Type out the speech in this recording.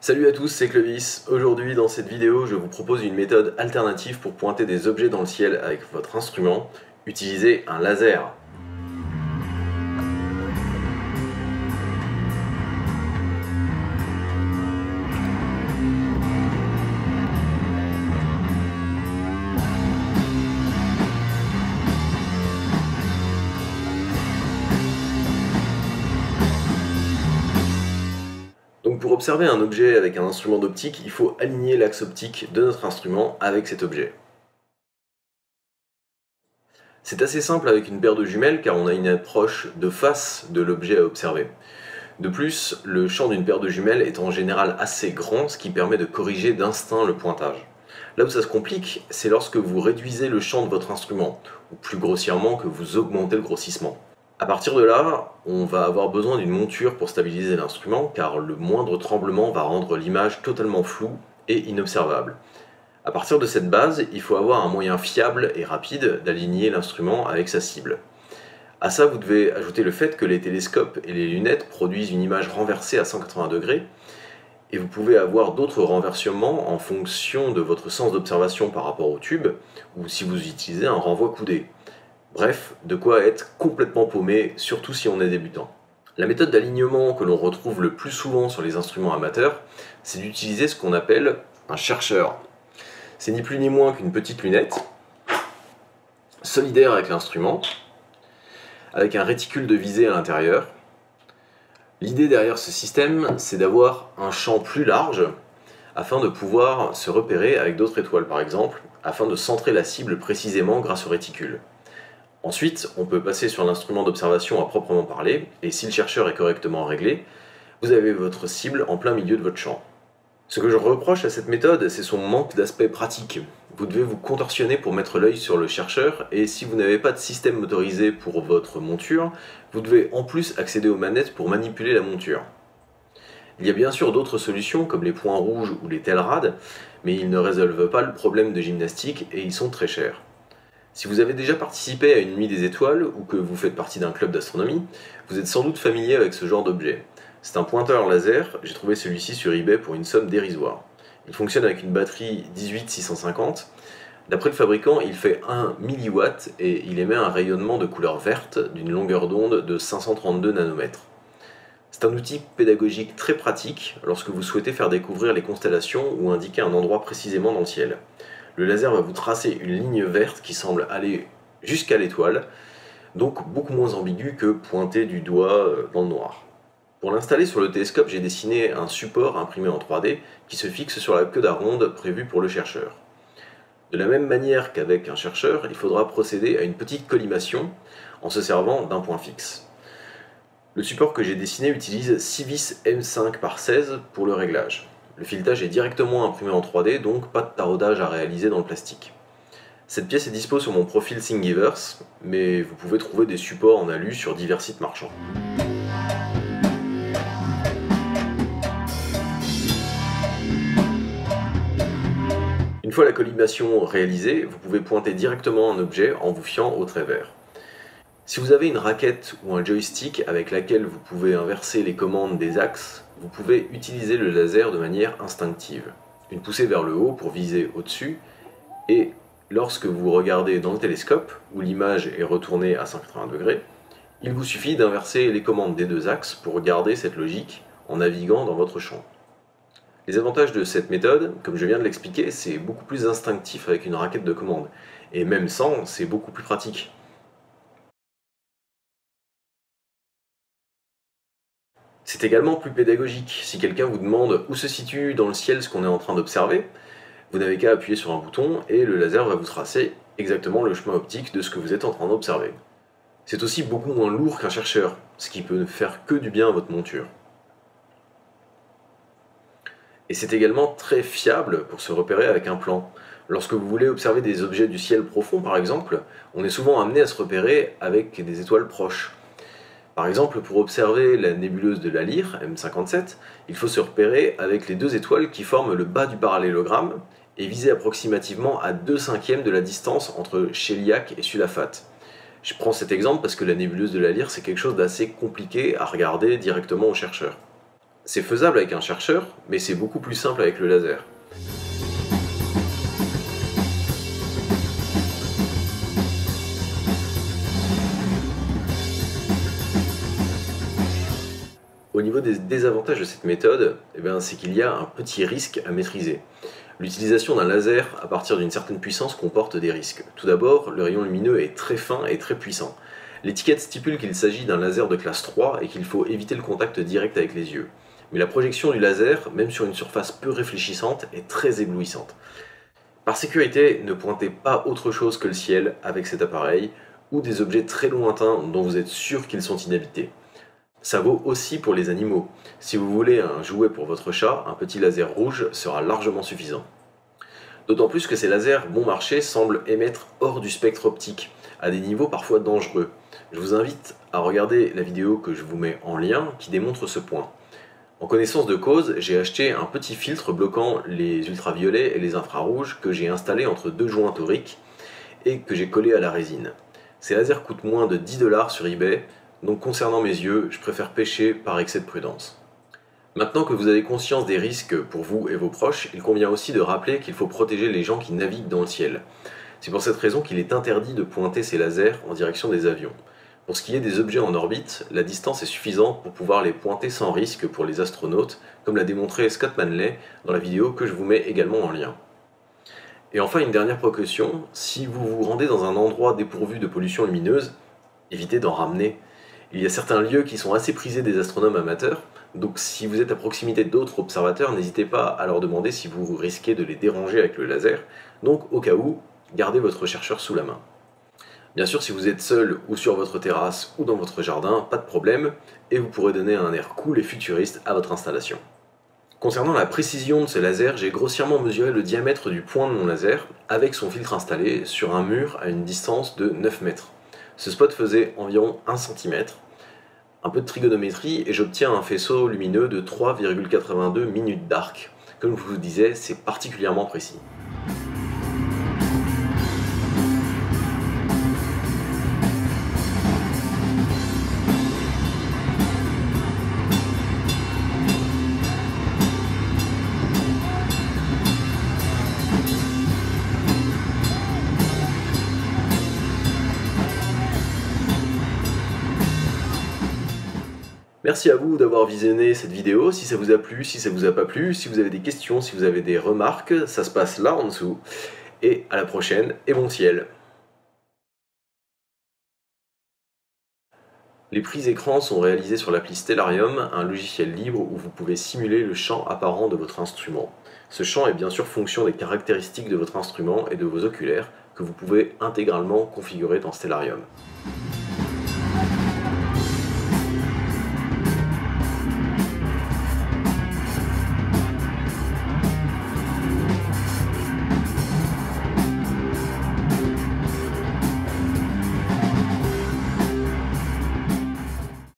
Salut à tous, c'est Clovis. Aujourd'hui dans cette vidéo, je vous propose une méthode alternative pour pointer des objets dans le ciel avec votre instrument. Utilisez un laser. Donc pour observer un objet avec un instrument d'optique, il faut aligner l'axe optique de notre instrument avec cet objet. C'est assez simple avec une paire de jumelles car on a une approche de face de l'objet à observer. De plus, le champ d'une paire de jumelles est en général assez grand, ce qui permet de corriger d'instinct le pointage. Là où ça se complique, c'est lorsque vous réduisez le champ de votre instrument, ou plus grossièrement que vous augmentez le grossissement. À partir de là, on va avoir besoin d'une monture pour stabiliser l'instrument, car le moindre tremblement va rendre l'image totalement floue et inobservable. À partir de cette base, il faut avoir un moyen fiable et rapide d'aligner l'instrument avec sa cible. À ça, vous devez ajouter le fait que les télescopes et les lunettes produisent une image renversée à 180 degrés, et vous pouvez avoir d'autres renversements en fonction de votre sens d'observation par rapport au tube, ou si vous utilisez un renvoi coudé. Bref, de quoi être complètement paumé, surtout si on est débutant. La méthode d'alignement que l'on retrouve le plus souvent sur les instruments amateurs, c'est d'utiliser ce qu'on appelle un chercheur. C'est ni plus ni moins qu'une petite lunette, solidaire avec l'instrument, avec un réticule de visée à l'intérieur. L'idée derrière ce système, c'est d'avoir un champ plus large, afin de pouvoir se repérer avec d'autres étoiles par exemple, afin de centrer la cible précisément grâce au réticule. Ensuite, on peut passer sur l'instrument d'observation à proprement parler, et si le chercheur est correctement réglé, vous avez votre cible en plein milieu de votre champ. Ce que je reproche à cette méthode, c'est son manque d'aspect pratique. Vous devez vous contorsionner pour mettre l'œil sur le chercheur, et si vous n'avez pas de système motorisé pour votre monture, vous devez en plus accéder aux manettes pour manipuler la monture. Il y a bien sûr d'autres solutions, comme les points rouges ou les Telrad, mais ils ne résolvent pas le problème de gymnastique et ils sont très chers. Si vous avez déjà participé à une nuit des étoiles ou que vous faites partie d'un club d'astronomie, vous êtes sans doute familier avec ce genre d'objet. C'est un pointeur laser, j'ai trouvé celui-ci sur eBay pour une somme dérisoire. Il fonctionne avec une batterie 18650. D'après le fabricant, il fait 1 mW et il émet un rayonnement de couleur verte d'une longueur d'onde de 532 nanomètres. C'est un outil pédagogique très pratique lorsque vous souhaitez faire découvrir les constellations ou indiquer un endroit précisément dans le ciel. Le laser va vous tracer une ligne verte qui semble aller jusqu'à l'étoile, donc beaucoup moins ambigu que pointer du doigt dans le noir. Pour l'installer sur le télescope, j'ai dessiné un support imprimé en 3D qui se fixe sur la queue d'aronde prévue pour le chercheur. De la même manière qu'avec un chercheur, il faudra procéder à une petite collimation en se servant d'un point fixe. Le support que j'ai dessiné utilise 6 vis M5 par 16 pour le réglage. Le filetage est directement imprimé en 3D, donc pas de taraudage à réaliser dans le plastique. Cette pièce est dispo sur mon profil Thingiverse, mais vous pouvez trouver des supports en alu sur divers sites marchands. Une fois la collimation réalisée, vous pouvez pointer directement un objet en vous fiant au trait vert. Si vous avez une raquette ou un joystick avec laquelle vous pouvez inverser les commandes des axes, vous pouvez utiliser le laser de manière instinctive. Une poussée vers le haut pour viser au-dessus, et lorsque vous regardez dans le télescope, où l'image est retournée à 180 degrés, il vous suffit d'inverser les commandes des deux axes pour garder cette logique en naviguant dans votre champ. Les avantages de cette méthode, comme je viens de l'expliquer, c'est beaucoup plus instinctif avec une raquette de commande, et même sans, c'est beaucoup plus pratique. C'est également plus pédagogique. Si quelqu'un vous demande où se situe dans le ciel ce qu'on est en train d'observer, vous n'avez qu'à appuyer sur un bouton et le laser va vous tracer exactement le chemin optique de ce que vous êtes en train d'observer. C'est aussi beaucoup moins lourd qu'un chercheur, ce qui peut ne faire que du bien à votre monture. Et c'est également très fiable pour se repérer avec un plan. Lorsque vous voulez observer des objets du ciel profond par exemple, on est souvent amené à se repérer avec des étoiles proches. Par exemple, pour observer la nébuleuse de la Lyre, M57, il faut se repérer avec les deux étoiles qui forment le bas du parallélogramme et viser approximativement à 2/5 de la distance entre Chéliac et Sulafate. Je prends cet exemple parce que la nébuleuse de la Lyre, c'est quelque chose d'assez compliqué à regarder directement au chercheur. C'est faisable avec un chercheur, mais c'est beaucoup plus simple avec le laser. Au niveau des désavantages de cette méthode, c'est qu'il y a un petit risque à maîtriser. L'utilisation d'un laser à partir d'une certaine puissance comporte des risques. Tout d'abord, le rayon lumineux est très fin et très puissant. L'étiquette stipule qu'il s'agit d'un laser de classe 3 et qu'il faut éviter le contact direct avec les yeux. Mais la projection du laser, même sur une surface peu réfléchissante, est très éblouissante. Par sécurité, ne pointez pas autre chose que le ciel avec cet appareil ou des objets très lointains dont vous êtes sûr qu'ils sont inhabités. Ça vaut aussi pour les animaux. Si vous voulez un jouet pour votre chat, un petit laser rouge sera largement suffisant. D'autant plus que ces lasers bon marché semblent émettre hors du spectre optique, à des niveaux parfois dangereux. Je vous invite à regarder la vidéo que je vous mets en lien qui démontre ce point. En connaissance de cause, j'ai acheté un petit filtre bloquant les ultraviolets et les infrarouges que j'ai installé entre deux joints toriques et que j'ai collé à la résine. Ces lasers coûtent moins de 10 $ sur eBay, donc concernant mes yeux, je préfère pêcher par excès de prudence. Maintenant que vous avez conscience des risques pour vous et vos proches, il convient aussi de rappeler qu'il faut protéger les gens qui naviguent dans le ciel. C'est pour cette raison qu'il est interdit de pointer ces lasers en direction des avions. Pour ce qui est des objets en orbite, la distance est suffisante pour pouvoir les pointer sans risque pour les astronautes, comme l'a démontré Scott Manley dans la vidéo que je vous mets également en lien. Et enfin, une dernière précaution, si vous vous rendez dans un endroit dépourvu de pollution lumineuse, évitez d'en ramener. Il y a certains lieux qui sont assez prisés des astronomes amateurs, donc si vous êtes à proximité d'autres observateurs, n'hésitez pas à leur demander si vous risquez de les déranger avec le laser, donc au cas où, gardez votre chercheur sous la main. Bien sûr, si vous êtes seul ou sur votre terrasse ou dans votre jardin, pas de problème, et vous pourrez donner un air cool et futuriste à votre installation. Concernant la précision de ce laser, j'ai grossièrement mesuré le diamètre du point de mon laser avec son filtre installé sur un mur à une distance de 9 mètres. Ce spot faisait environ 1 cm, un peu de trigonométrie et j'obtiens un faisceau lumineux de 3,82 minutes d'arc. Comme je vous disais, c'est particulièrement précis. Merci à vous d'avoir visionné cette vidéo. Si ça vous a plu, si ça vous a pas plu, si vous avez des questions, si vous avez des remarques, ça se passe là en dessous. Et à la prochaine, et bon ciel. Les prises écran sont réalisées sur l'appli Stellarium, un logiciel libre où vous pouvez simuler le champ apparent de votre instrument. Ce champ est bien sûr fonction des caractéristiques de votre instrument et de vos oculaires que vous pouvez intégralement configurer dans Stellarium.